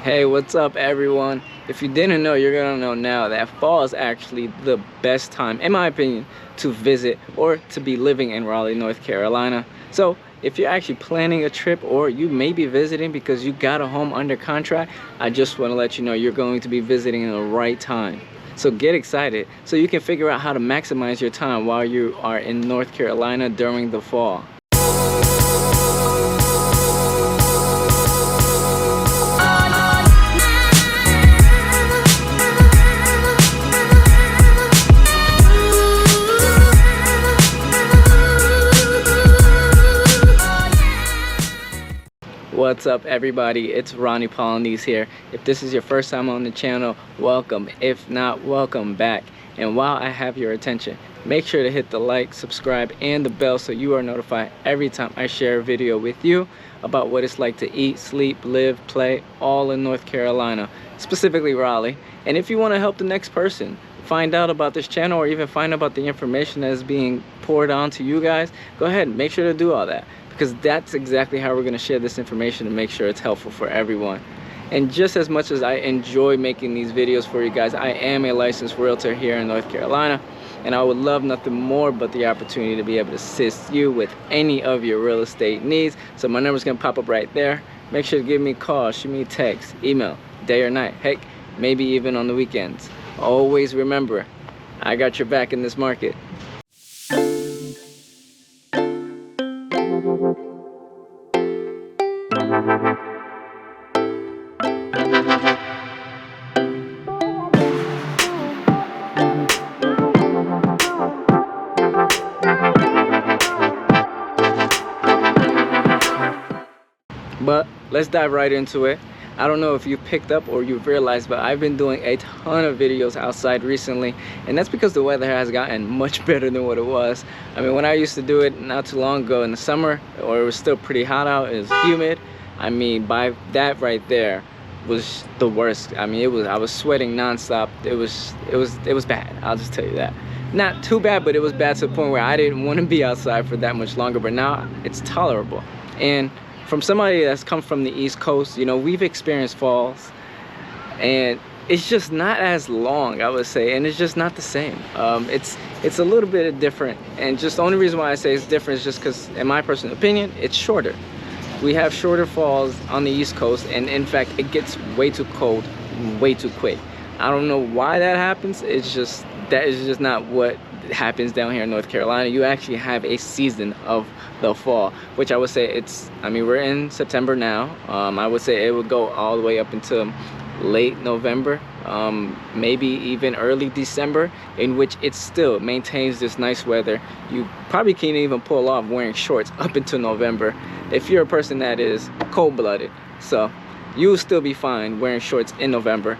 Hey, what's up everyone? If you didn't know, you're gonna know now that fall is actually the best time, in my opinion, to visit or to be living in Raleigh, North Carolina. So if you're actually planning a trip or you may be visiting because you got a home under contract, I just want to let you know you're going to be visiting in the right time. So get excited so you can figure out how to maximize your time while you are in North Carolina during the fall. What's up everybody, it's Roney Polynice here. If this is your first time on the channel, welcome. If not, welcome back. And while I have your attention, make sure to hit the like, subscribe, and the bell so you are notified every time I share a video with you about what it's like to eat, sleep, live, play, all in North Carolina, specifically Raleigh. And if you want to help the next person find out about this channel or even find out about the information that is being poured on to you guys, go ahead and make sure to do all that, because that's exactly how we're going to share this information to make sure it's helpful for everyone. And just as much as I enjoy making these videos for you guys, I am a licensed realtor here in North Carolina, and I would love nothing more but the opportunity to be able to assist you with any of your real estate needs. So my number's going to pop up right there. Make sure to give me a call, shoot me a text, email, day or night, heck, maybe even on the weekends. Always remember, I got your back in this market. But let's dive right into it. I don't know if you picked up or you've realized, but I've been doing a ton of videos outside recently, and that's because the weather has gotten much better than what it was. I mean, when I used to do it not too long ago in the summer, or it was still pretty hot out, it was humid. I mean, by that right there was the worst. I mean, I was sweating nonstop. It was bad. I'll just tell you that. Not too bad, but it was bad to the point where I didn't want to be outside for that much longer, but now it's tolerable. And from somebody that's come from the East Coast, you know, we've experienced falls, and it's just not as long, I would say, and it's just not the same. It's a little bit different, and just the only reason why I say it's different is just because, in my personal opinion, it's shorter. We have shorter falls on the East Coast, and in fact, it gets way too cold, way too quick. I don't know why that happens. It's just, that is just not what happens down here in North Carolina. You actually have a season of the fall, which I would say I mean, we're in September now. I would say it would go all the way up until late November, maybe even early December, in which it still maintains this nice weather. You probably can't even pull off wearing shorts up until November if you're a person that is cold-blooded. So you'll still be fine wearing shorts in November.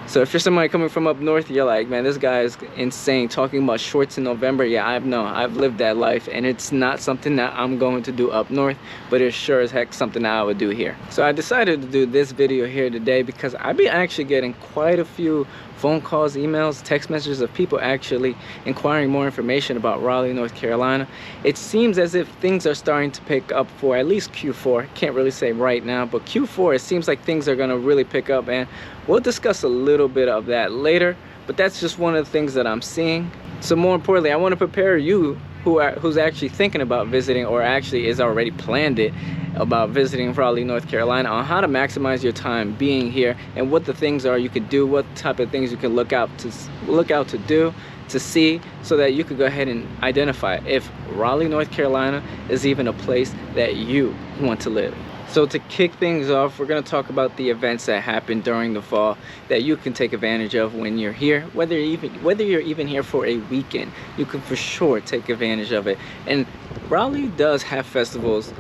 So if you're somebody coming from up north, you're like, man, this guy is insane talking about shorts in November. Yeah, I've lived that life, and it's not something that I'm going to do up north, but it's sure as heck something that I would do here. So I decided to do this video here today because I've been actually getting quite a few phone calls, emails, text messages of people actually inquiring more information about Raleigh, North Carolina. It seems as if things are starting to pick up for at least Q4. Can't really say right now, but Q4, it seems like things are going to really pick up, and we'll discuss a little bit of that later, but that's just one of the things that I'm seeing. So more importantly, I want to prepare you who's actually thinking about visiting, or actually is already planned it, about visiting Raleigh, North Carolina, on how to maximize your time being here, and what the things are you could do, what type of things you can look out to do, to see, so that you could go ahead and identify if Raleigh, North Carolina is even a place that you want to live. So to kick things off, we're going to talk about the events that happen during the fall that you can take advantage of when you're here. Whether you're even here for a weekend, you can for sure take advantage of it. And Raleigh does have festivals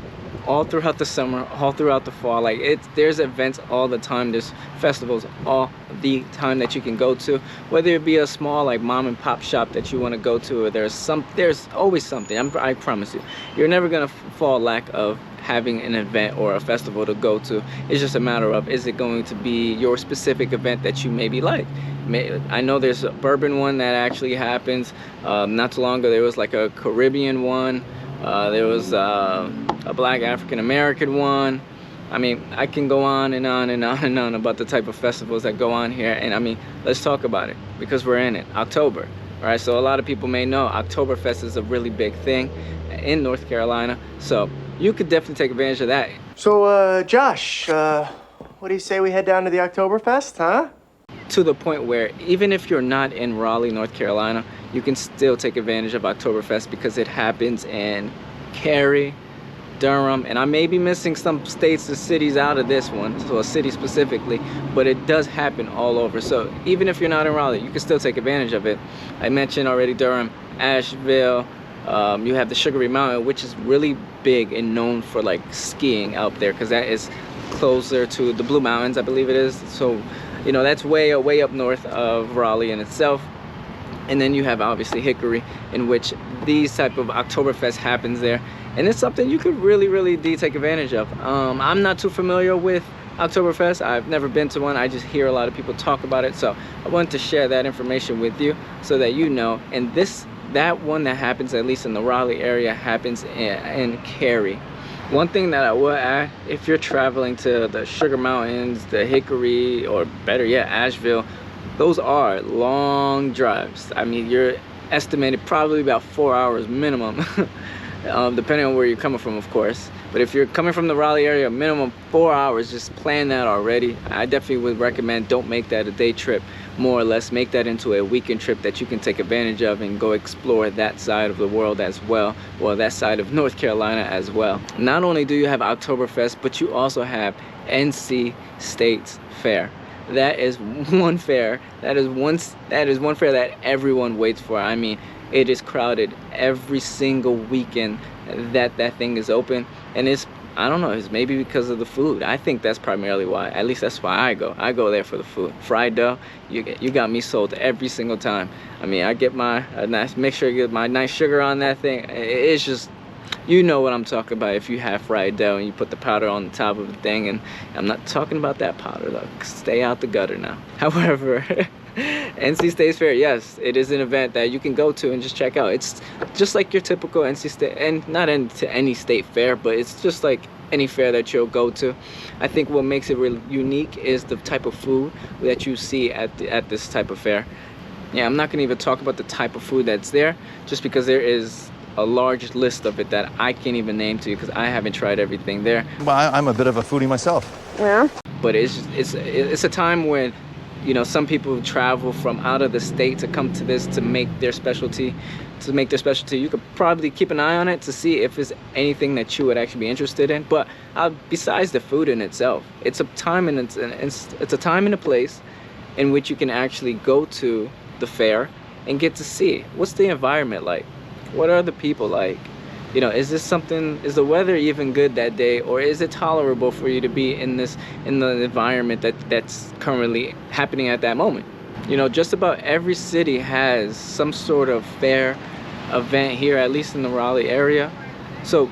all throughout the summer, all throughout the fall. Like, there's events all the time. There's festivals all the time that you can go to, whether it be a small like mom and pop shop that you want to go to, or there's always something. I promise you, you're never gonna fall lack of having an event or a festival to go to. It's just a matter of, is it going to be your specific event that you maybe like? I know there's a bourbon one that actually happens. Not too long ago there was like a Caribbean one. There was a Black African American one. I mean, I can go on and on and on and on about the type of festivals that go on here, and I mean, let's talk about it because we're in it. October, all right? So a lot of people may know Oktoberfest is a really big thing in North Carolina, so you could definitely take advantage of that. So, Josh, what do you say we head down to the Oktoberfest, huh? To the point where even if you're not in Raleigh, North Carolina, you can still take advantage of Oktoberfest because it happens in Cary, Durham, and I may be missing some states or cities out of this one, so a city specifically, but it does happen all over. So even if you're not in Raleigh, you can still take advantage of it. I mentioned already Durham, Asheville, you have the Sugary Mountain, which is really big and known for like skiing out there because that is closer to the Blue Mountains, I believe it is. So, you know, that's way up north of Raleigh in itself. And then you have obviously Hickory, in which these type of Oktoberfest happens there. And it's something you could really take advantage of. I'm not too familiar with Oktoberfest. I've never been to one. I just hear a lot of people talk about it. So I wanted to share that information with you so that you know. And that one that happens, at least in the Raleigh area, happens in Cary. One thing that I will add, if you're traveling to the Sugar Mountains, the Hickory, or better yet, Asheville, those are long drives. I mean, you're estimated probably about 4 hours minimum, depending on where you're coming from, of course. But if you're coming from the Raleigh area, minimum 4 hours, just plan that already. I definitely would recommend don't make that a day trip, more or less. Make that into a weekend trip that you can take advantage of and go explore that side of the world as well, or that side of North Carolina as well. Not only do you have Oktoberfest, but you also have NC State's Fair. That is one fair. That is one fair that everyone waits for. I mean, it is crowded every single weekend that thing is open, and I don't know, it's maybe because of the food. I think that's primarily why. At least that's why I go. I go there for the food. Fried dough, you got me sold every single time. I mean, I get make sure I get my nice sugar on that thing. It's just, you know what I'm talking about if you have fried dough and you put the powder on the top of the thing. And I'm not talking about that powder though. Stay out the gutter now. However, NC State Fair, yes, it is an event that you can go to and just check out. It's just like your typical NC State, and not into any state fair, but it's just like any fair that you'll go to. I think what makes it really unique is the type of food that you see at this type of fair. Yeah, I'm not gonna even talk about the type of food that's there, just because there is a large list of it that I can't even name to you because I haven't tried everything there. Well, I'm a bit of a foodie myself. Yeah. But it's a time when, you know, some people travel from out of the state to come to this to make their specialty. You could probably keep an eye on it to see if it's anything that you would actually be interested in. But besides the food in itself, it's a time and it's a time and a place in which you can actually go to the fair and get to see what's the environment like. What are the people like? You know, is the weather even good that day, or is it tolerable for you to be in the environment that's currently happening at that moment? You know, just about every city has some sort of fair event here, at least in the Raleigh area. So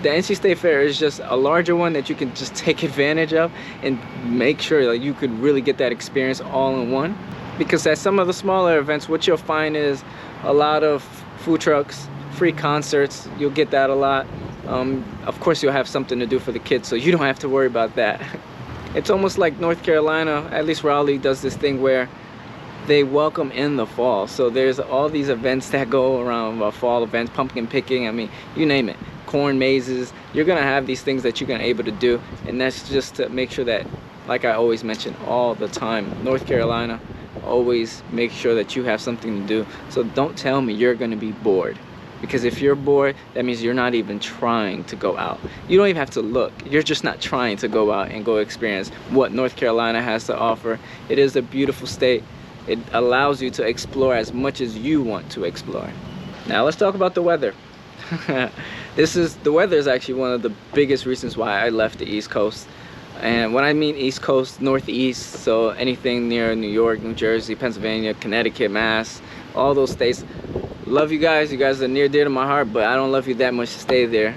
the NC State Fair is just a larger one that you can just take advantage of and make sure that you could really get that experience all in one. Because at some of the smaller events, what you'll find is a lot of food trucks, free concerts. You'll get that a lot. Of course, you'll have something to do for the kids, so you don't have to worry about that. It's almost like North Carolina, at least Raleigh does this thing where they welcome in the fall. So there's all these events that go around, fall events, pumpkin picking, I mean, you name it, corn mazes. You're gonna have these things that you're gonna able to do, and that's just to make sure that, like I always mention all the time, North Carolina, always make sure that you have something to do. So don't tell me you're gonna be bored. Because if you're bored, that means you're not even trying to go out. You don't even have to look. You're just not trying to go out and go experience what North Carolina has to offer. It is a beautiful state. It allows you to explore as much as you want to explore. Now let's talk about the weather. The weather is actually one of the biggest reasons why I left the East Coast. And when I mean East Coast, Northeast, so anything near New York, New Jersey, Pennsylvania, Connecticut, Mass, all those states. Love you guys. You guys are near dear to my heart, but I don't love you that much to stay there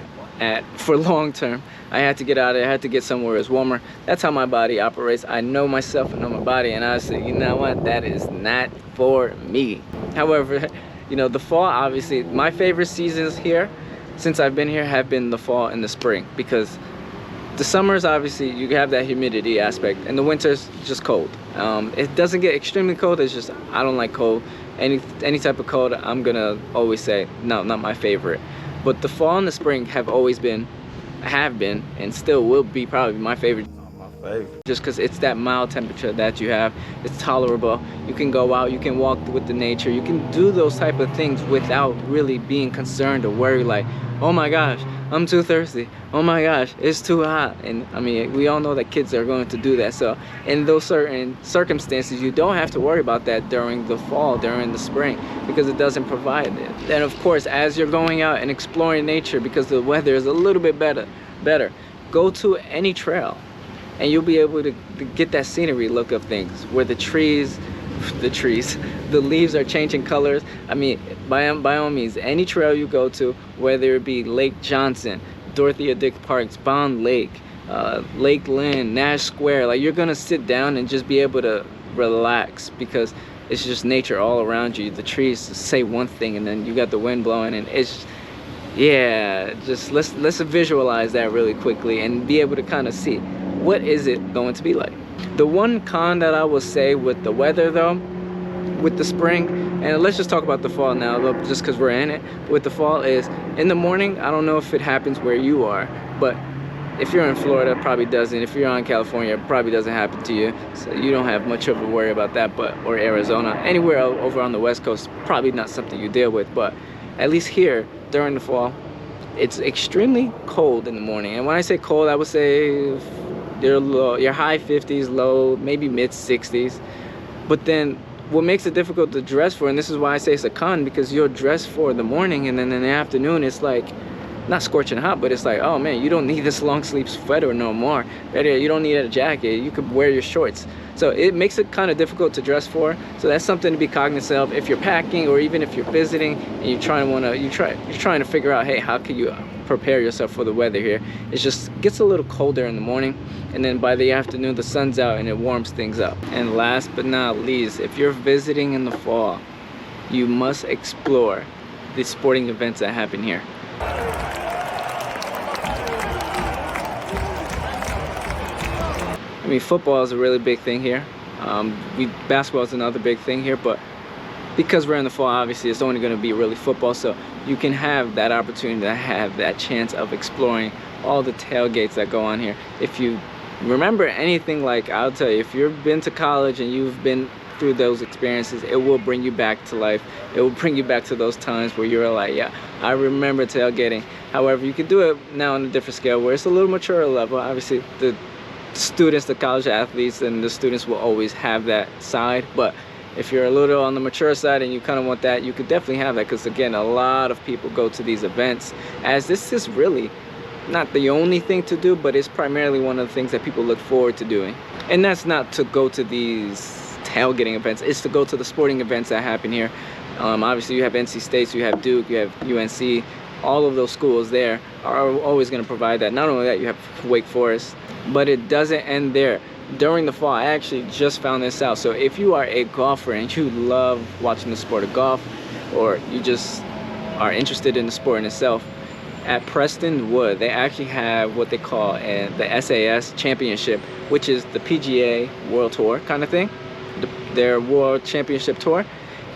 for long term. I had to get out of there. I had to get somewhere that's warmer. That's how my body operates. I know myself and know my body, and I said, you know what, that is not for me. However, you know, the fall, obviously, my favorite seasons here since I've been here have been the fall and the spring, because The summers, obviously, you have that humidity aspect, and the winter's just cold. It doesn't get extremely cold. It's just I don't like cold. Any type of cold, I'm gonna always say no, not my favorite. But the fall and the spring have been, and still will be probably my favorite. Just because it's that mild temperature that you have, it's tolerable. You can go out, you can walk with the nature, you can do those type of things without really being concerned or worried like, oh my gosh, I'm too thirsty, oh my gosh, it's too hot. And I mean, we all know that kids are going to do that. So in those certain circumstances, you don't have to worry about that during the fall, during the spring, because it doesn't provide it. Then of course, as you're going out and exploring nature, because the weather is a little bit better, go to any trail, and you'll be able to get that scenery look of things where the leaves are changing colors. I mean, by all means, any trail you go to, whether it be Lake Johnson, Dorothea Dick Parks, Bond Lake, Lake Lynn, Nash Square, like you're gonna sit down and just be able to relax because it's just nature all around you. The trees say one thing and then you got the wind blowing, and it's, yeah, just let's visualize that really quickly and be able to kind of see what is it going to be like. The one con that I will say with the weather though, with the spring, and let's just talk about the fall now though, just because we're in it, with the fall is in the morning, I don't know if it happens where you are, but if you're in Florida, it probably doesn't. If you're in California, it probably doesn't happen to you, so you don't have much of a worry about that. But or Arizona, anywhere over on the West Coast, probably not something you deal with. But at least here during the fall, it's extremely cold in the morning. And when I say cold, I would say your high 50s, low, maybe mid 60s. But then what makes it difficult to dress for, and this is why I say it's a con, because you'll dress for the morning and then in the afternoon it's like not scorching hot, but it's like, oh man, you don't need this long sleeve sweater no more. Better yet, you don't need a jacket, you could wear your shorts. So it makes it kind of difficult to dress for. So that's something to be cognizant of if you're packing, or even if you're visiting and you're trying to figure out, hey, how can you prepare yourself for the weather here. It just gets a little colder in the morning, and then by the afternoon the sun's out and it warms things up. And last but not least, if you're visiting in the fall, you must explore the sporting events that happen here. I mean, football is a really big thing here. Basketball is another big thing here, but because we're in the fall, obviously it's only going to be really football, so you can have that opportunity to have that chance of exploring all the tailgates that go on here. If you remember anything, like I'll tell you, if you've been to college and you've been through those experiences, it will bring you back to life. It will bring you back to those times where you're like, yeah, I remember tailgating. However, you can do it now on a different scale where it's a little mature level. Obviously the students, the college athletes and the students will always have that side, but if you're a little on the mature side and you kind of want that, you could definitely have that, because again, a lot of people go to these events, as this is really not the only thing to do, but it's primarily one of the things that people look forward to doing. And that's not to go to these tailgating events, it's to go to the sporting events that happen here. Obviously you have NC State, you have Duke, you have UNC, all of those schools there are always going to provide that. Not only that, you have Wake Forest, but it doesn't end there. During the fall, I actually just found this out. So if you are a golfer and you love watching the sport of golf, or you just are interested in the sport in itself, at Preston Wood, they actually have what they call the SAS Championship, which is the PGA World Tour kind of thing, their World Championship Tour.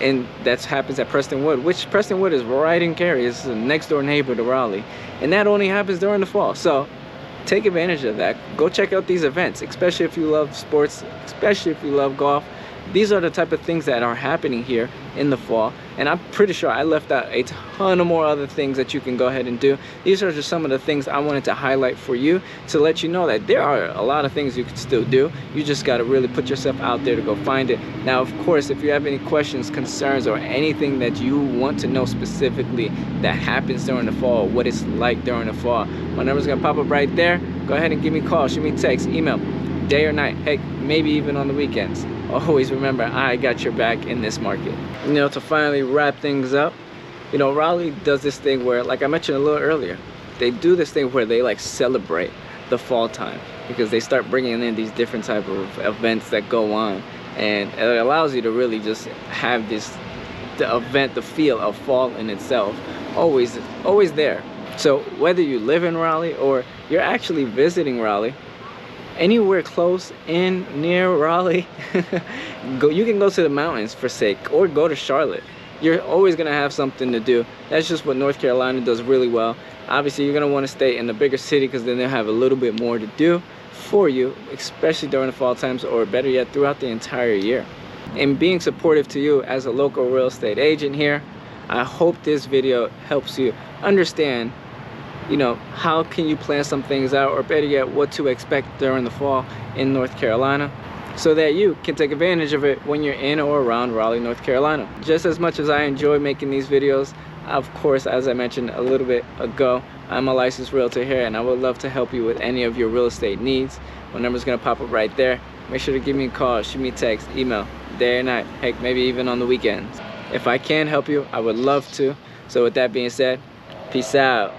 And that happens at Preston Wood, which Preston Wood is right in Cary. It's a next door neighbor to Raleigh. And that only happens during the fall. So take advantage of that. Go check out these events, especially if you love sports, especially if you love golf. These are the type of things that are happening here in the fall. And I'm pretty sure I left out a ton of more other things that you can go ahead and do. These are just some of the things I wanted to highlight for you, to let you know that there are a lot of things you can still do. You just got to really put yourself out there to go find it. Now, of course, if you have any questions, concerns, or anything that you want to know specifically that happens during the fall, what it's like during the fall, my number's going to pop up right there. Go ahead and give me a call, shoot me a text, email, day or night, heck, maybe even on the weekends. Always remember, I got your back in this market. You know, to finally wrap things up, you know, Raleigh does this thing where, like I mentioned a little earlier, they do this thing where they like celebrate the fall time, because they start bringing in these different type of events that go on, and it allows you to really just have the event, the feel of fall in itself, always there. So whether you live in Raleigh or you're actually visiting Raleigh, anywhere close in near Raleigh, you can go to the mountains for sake, or go to Charlotte. You're always gonna have something to do. That's just what North Carolina does really well. Obviously, you're gonna want to stay in the bigger city because then they'll have a little bit more to do for you, especially during the fall times, or better yet, throughout the entire year. And being supportive to you as a local real estate agent here, I hope this video helps you understand, you know, how can you plan some things out, or better yet, what to expect during the fall in North Carolina, so that you can take advantage of it when you're in or around Raleigh, North Carolina. Just as much as I enjoy making these videos, of course, as I mentioned a little bit ago, I'm a licensed realtor here, and I would love to help you with any of your real estate needs. My number's gonna pop up right there. Make sure to give me a call, shoot me a text, email, day or night, heck, maybe even on the weekends. If I can help you, I would love to. So with that being said, peace out.